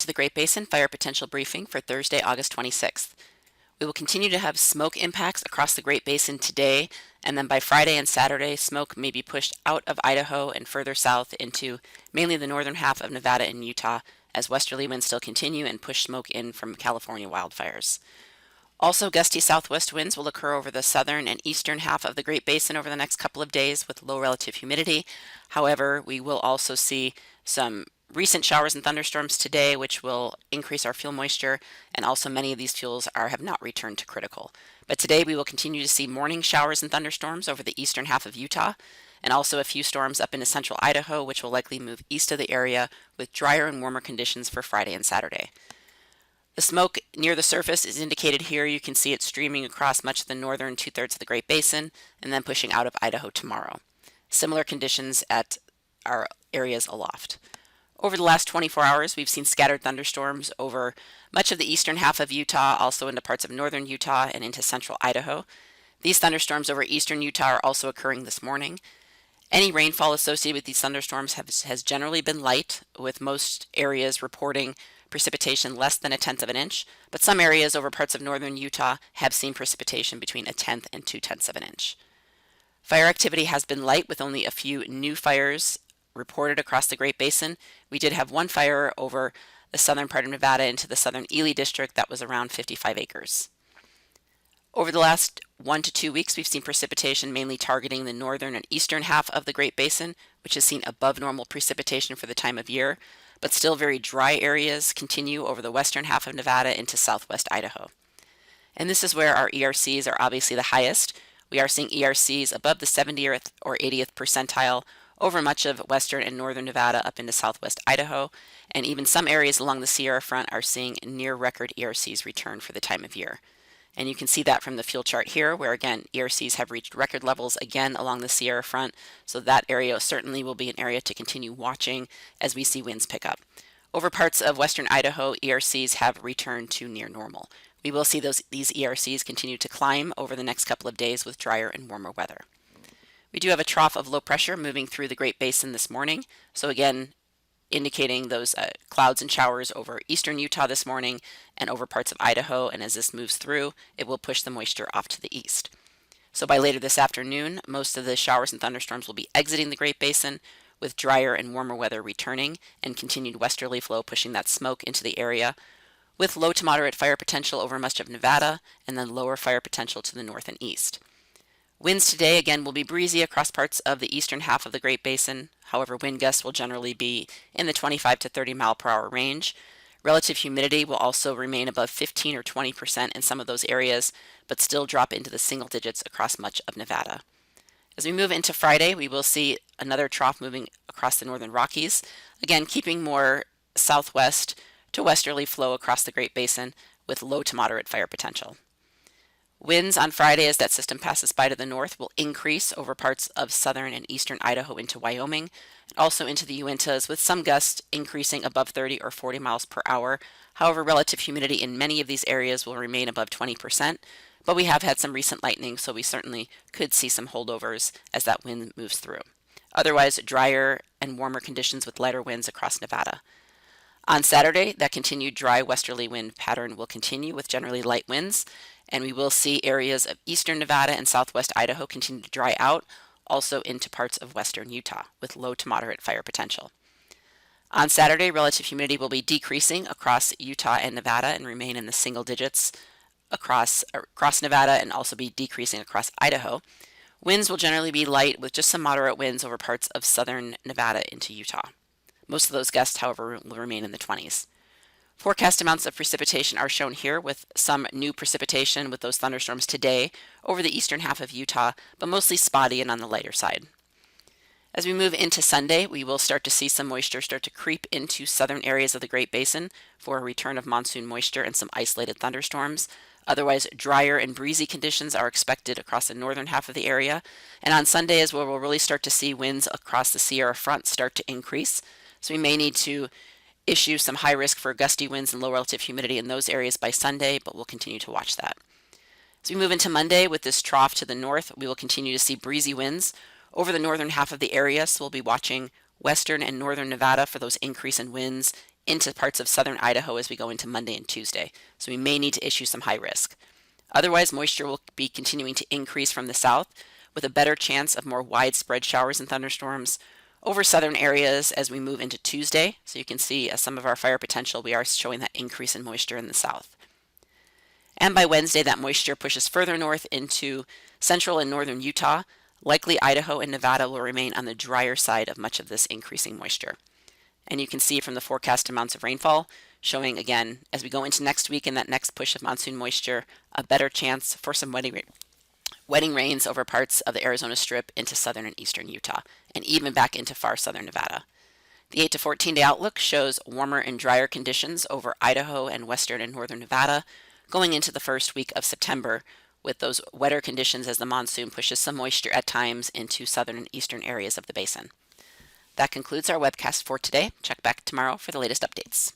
the Great Basin Fire Potential Briefing for Thursday, August 26th. We will continue to have smoke impacts across the Great Basin today, and then by Friday and Saturday, smoke may be pushed out of Idaho and further south into mainly the northern half of Nevada and Utah as westerly winds still continue and push smoke in from California wildfires. Also, gusty southwest winds will occur over the southern and eastern half of the Great Basin over the next couple of days with low relative humidity. However, we will also see some recent showers and thunderstorms today, which will increase our fuel moisture, and also many of these fuels have not returned to critical. But today we will continue to see morning showers and thunderstorms over the eastern half of Utah, and also a few storms up into central Idaho, which will likely move east of the area with drier and warmer conditions for Friday and Saturday. The smoke near the surface is indicated here. You can see it streaming across much of the northern two-thirds of the Great Basin and then pushing out of Idaho tomorrow. Similar conditions at our areas aloft. Over the last 24 hours, we've seen scattered thunderstorms over much of the eastern half of Utah, also into parts of northern Utah and into central Idaho. These thunderstorms over eastern Utah are also occurring this morning. Any rainfall associated with these thunderstorms has generally been light, with most areas reporting precipitation less than 1/10 of an inch, but some areas over parts of northern Utah have seen precipitation between 1/10 and 2/10 of an inch. Fire activity has been light with only a few new fires reported across the Great Basin. We did have one fire over the southern part of Nevada into the southern Ely district that was around 55 acres. Over the last 1 to 2 weeks, we've seen precipitation mainly targeting the northern and eastern half of the Great Basin, which has seen above normal precipitation for the time of year, but still very dry areas continue over the western half of Nevada into southwest Idaho. And this is where our ERCs are obviously the highest. We are seeing ERCs above the 70th or 80th percentile over much of western and northern Nevada up into southwest Idaho, and even some areas along the Sierra front are seeing near record ERCs return for the time of year. And you can see that from the fuel chart here, where again, ERCs have reached record levels again along the Sierra front. So that area certainly will be an area to continue watching as we see winds pick up. Over parts of western Idaho, ERCs have returned to near normal. We will see these ERCs continue to climb over the next couple of days with drier and warmer weather. We do have a trough of low pressure moving through the Great Basin this morning. So again, indicating those clouds and showers over eastern Utah this morning and over parts of Idaho, and as this moves through, it will push the moisture off to the east. So by later this afternoon, most of the showers and thunderstorms will be exiting the Great Basin, with drier and warmer weather returning and continued westerly flow pushing that smoke into the area, with low to moderate fire potential over much of Nevada and then lower fire potential to the north and east. Winds today, again, will be breezy across parts of the eastern half of the Great Basin. However, wind gusts will generally be in the 25 to 30 mile per hour range. Relative humidity will also remain above 15 or 20% in some of those areas, but still drop into the single digits across much of Nevada. As we move into Friday, we will see another trough moving across the northern Rockies, again, keeping more southwest to westerly flow across the Great Basin with low to moderate fire potential. Winds on Friday as that system passes by to the north will increase over parts of southern and eastern Idaho into Wyoming and also into the Uintas, with some gusts increasing above 30 or 40 miles per hour. However, relative humidity in many of these areas will remain above 20%, but we have had some recent lightning, so we certainly could see some holdovers as that wind moves through. Otherwise, drier and warmer conditions with lighter winds across Nevada. On Saturday, that continued dry westerly wind pattern will continue with generally light winds, and we will see areas of eastern Nevada and southwest Idaho continue to dry out, also into parts of western Utah with low to moderate fire potential. On Saturday, relative humidity will be decreasing across Utah and Nevada and remain in the single digits across Nevada and also be decreasing across Idaho. Winds will generally be light with just some moderate winds over parts of southern Nevada into Utah. Most of those gusts, however, will remain in the 20s. Forecast amounts of precipitation are shown here with some new precipitation with those thunderstorms today over the eastern half of Utah, but mostly spotty and on the lighter side. As we move into Sunday, we will start to see some moisture start to creep into southern areas of the Great Basin for a return of monsoon moisture and some isolated thunderstorms. Otherwise, drier and breezy conditions are expected across the northern half of the area. And on Sunday is where we'll really start to see winds across the Sierra front start to increase. So we may need to issue some high risk for gusty winds and low relative humidity in those areas by Sunday, but we'll continue to watch that. As we move into Monday with this trough to the north, we will continue to see breezy winds over the northern half of the area, so we'll be watching western and northern Nevada for those increase in winds into parts of southern Idaho as we go into Monday and Tuesday. So we may need to issue some high risk. Otherwise, moisture will be continuing to increase from the south with a better chance of more widespread showers and thunderstorms over southern areas as we move into Tuesday. So you can see some of our fire potential, we are showing that increase in moisture in the south. And by Wednesday, that moisture pushes further north into central and northern Utah. Likely Idaho and Nevada will remain on the drier side of much of this increasing moisture. And you can see from the forecast amounts of rainfall showing again, as we go into next week and that next push of monsoon moisture, a better chance for some wetting rains over parts of the Arizona Strip into southern and eastern Utah, and even back into far southern Nevada. The 8 to 14 day outlook shows warmer and drier conditions over Idaho and western and northern Nevada going into the first week of September, with those wetter conditions as the monsoon pushes some moisture at times into southern and eastern areas of the basin. That concludes our webcast for today. Check back tomorrow for the latest updates.